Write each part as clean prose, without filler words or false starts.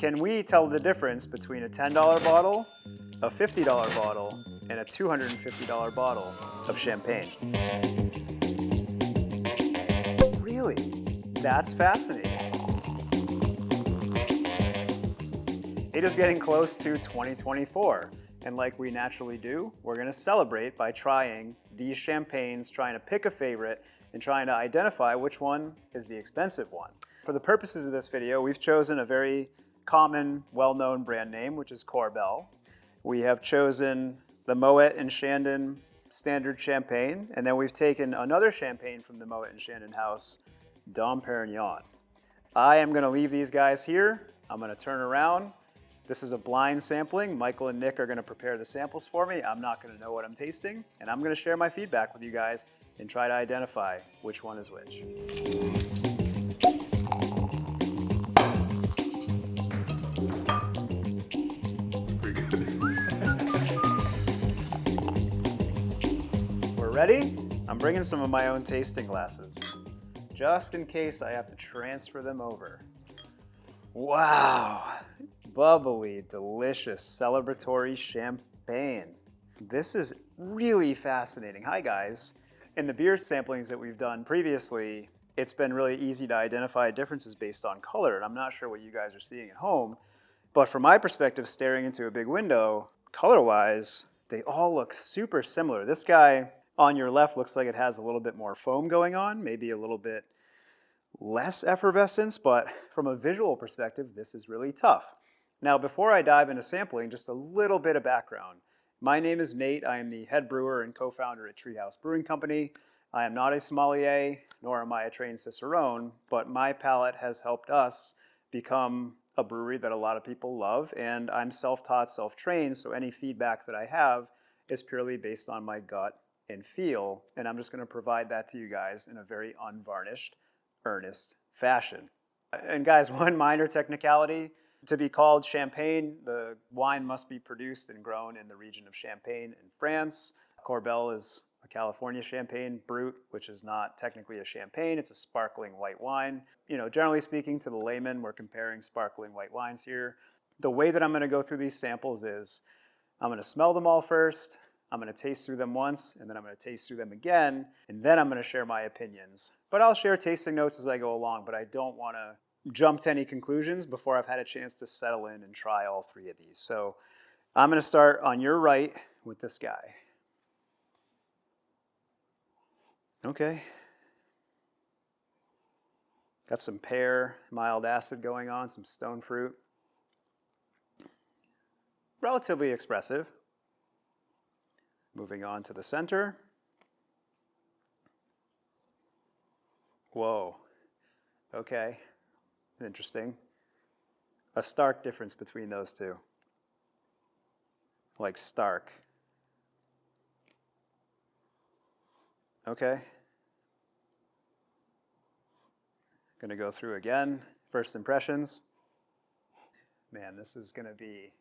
Can we tell the difference between a $10 bottle, a $50 bottle, and a $250 bottle of champagne? Really? That's fascinating. It is getting close to 2024, and like we naturally do, we're going to celebrate by trying these champagnes, trying to pick a favorite, and trying to identify which one is the expensive one. For the purposes of this video, we've chosen a very common, well-known brand name, which is Korbel. We have chosen the Moet Chandon standard champagne, and then we've taken another champagne from the Moet Chandon house, Dom Perignon. I am going to leave these guys here. I'm going to turn around. This is a blind sampling. Michael and Nick are going to prepare the samples for me. I'm not going to know what I'm tasting, and I'm going to share my feedback with you guys and try to identify which one is which. Pretty good. We're ready? I'm bringing some of my own tasting glasses, just in case I have to transfer them over. Wow, bubbly, delicious, celebratory champagne. This is really fascinating. Hi guys. In the beer samplings that we've done previously, it's been really easy to identify differences based on color, and I'm not sure what you guys are seeing at home, but from my perspective, staring into a big window, color-wise, they all look super similar. This guy on your left looks like it has a little bit more foam going on, maybe a little bit less effervescence, but from a visual perspective, this is really tough. Now, before I dive into sampling, just a little bit of background. My name is Nate. I am the head brewer and co-founder at House Brewing Company. I am not a sommelier, nor am I a trained cicerone, but my palate has helped us become a brewery that a lot of people love, and I'm self-taught, self-trained, so any feedback that I have is purely based on my gut and feel, and I'm just going to provide that to you guys in a very unvarnished, earnest fashion. And guys, one minor technicality. To be called champagne, the wine must be produced and grown in the region of Champagne in France. Korbel is a California champagne, Brut, which is not technically a champagne, it's a sparkling white wine. You know, generally speaking, to the layman, we're comparing sparkling white wines here. The way that I'm going to go through these samples is I'm going to smell them all first, I'm going to taste through them once, and then I'm going to taste through them again, and then I'm going to share my opinions. But I'll share tasting notes as I go along, but I don't want to jump to any conclusions before I've had a chance to settle in and try all three of these. So I'm going to start on your right with this guy. Okay. Got some pear, mild acid going on, some stone fruit. Relatively expressive. Moving on to the center. Whoa. Okay. Interesting. A stark difference between those two. Like stark. Okay. Gonna go through again. First impressions. Man, this is gonna be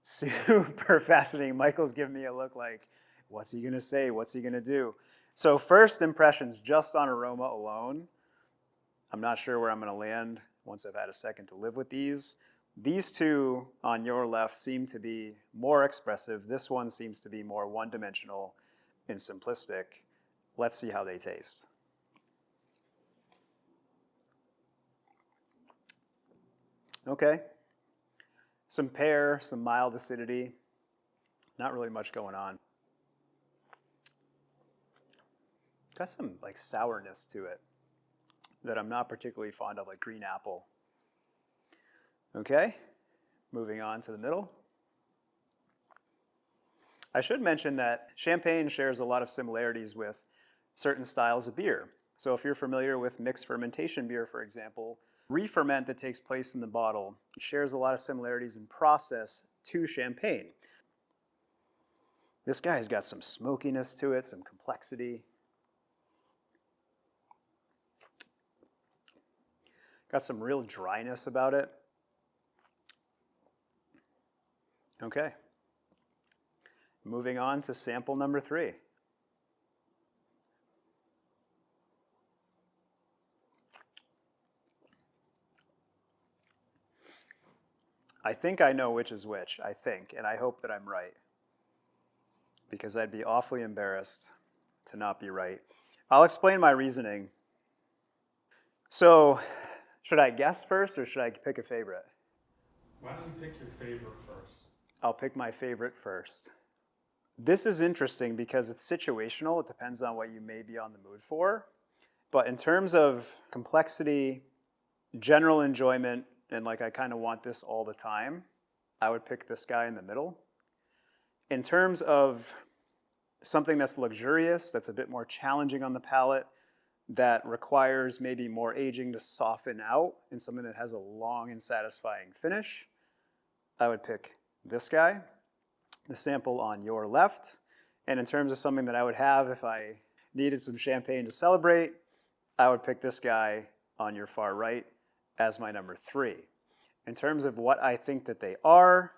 super fascinating. Michael's giving me a look like, what's he gonna say? What's he gonna do? So first impressions, just on aroma alone, I'm not sure where I'm gonna land once I've had a second to live with these. These two on your left seem to be more expressive. This one seems to be more one-dimensional and simplistic. Let's see how they taste. Okay. Some pear, some mild acidity. Not really much going on. Got some like sourness to it that I'm not particularly fond of, like green apple. Okay, moving on to the middle. I should mention that champagne shares a lot of similarities with certain styles of beer. So if you're familiar with mixed fermentation beer, for example, re-ferment that takes place in the bottle shares a lot of similarities in process to champagne. This guy's got some smokiness to it, some complexity. Got some real dryness about it. Okay. Moving on to sample number 3. I think I know which is which, I think, and I hope that I'm right. Because I'd be awfully embarrassed to not be right. I'll explain my reasoning. So, should I guess first or should I pick a favorite? Why don't you pick your favorite first? I'll pick my favorite first. This is interesting because it's situational. It depends on what you may be on the mood for. But in terms of complexity, general enjoyment, and like I kind of want this all the time, I would pick this guy in the middle. In terms of something that's luxurious, that's a bit more challenging on the palate, that requires maybe more aging to soften out, and something that has a long and satisfying finish, I would pick this guy, the sample on your left. And in terms of something that I would have if I needed some champagne to celebrate, I would pick this guy on your far right as my number 3. In terms of what I think that they are,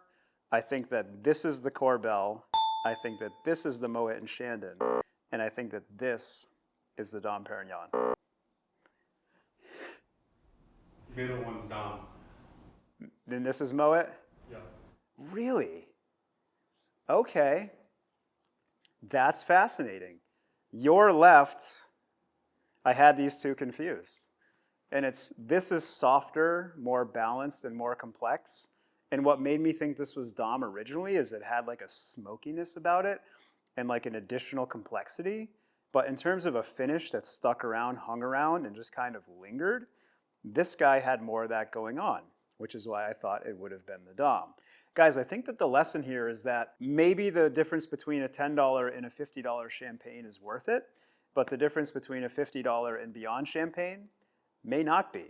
I think that this is the Korbel, I think that this is the Moet Chandon, and I think that this is the Dom Perignon. Middle one's Dom. Then this is Moet? Yeah. Really? Okay. That's fascinating. Your left, I had these two confused. And this is softer, more balanced, and more complex. And what made me think this was Dom originally is it had like a smokiness about it and like an additional complexity. But in terms of a finish that stuck around, hung around, and just kind of lingered, this guy had more of that going on, which is why I thought it would have been the Dom. Guys, I think that the lesson here is that maybe the difference between a $10 and a $50 champagne is worth it, but the difference between a $50 and beyond champagne may not be.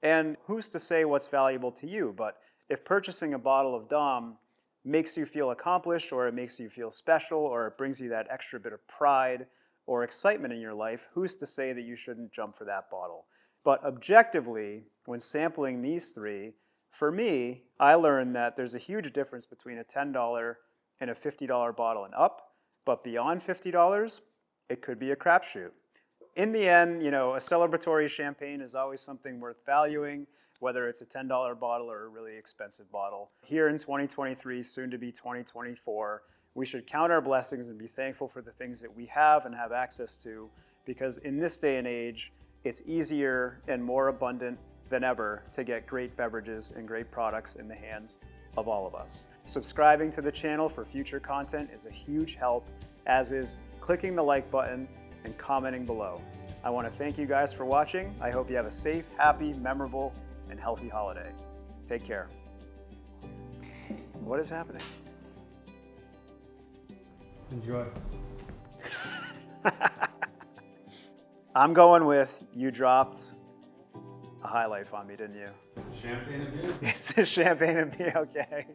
And who's to say what's valuable to you? But if purchasing a bottle of Dom makes you feel accomplished, or it makes you feel special, or it brings you that extra bit of pride or excitement in your life, who's to say that you shouldn't jump for that bottle? But objectively, when sampling these three, for me, I learned that there's a huge difference between a $10 and a $50 bottle and up, but beyond $50, it could be a crapshoot. In the end, a celebratory champagne is always something worth valuing, whether it's a $10 bottle or a really expensive bottle. Here in 2023, soon to be 2024, we should count our blessings and be thankful for the things that we have and have access to, because in this day and age, it's easier and more abundant than ever to get great beverages and great products in the hands of all of us. Subscribing to the channel for future content is a huge help, as is clicking the like button and commenting below. I want to thank you guys for watching. I hope you have a safe, happy, memorable, and healthy holiday. Take care. What is happening? Enjoy. I'm going with, you dropped a high life on me, didn't you? Is it champagne and beer? It's the champagne and beer, okay.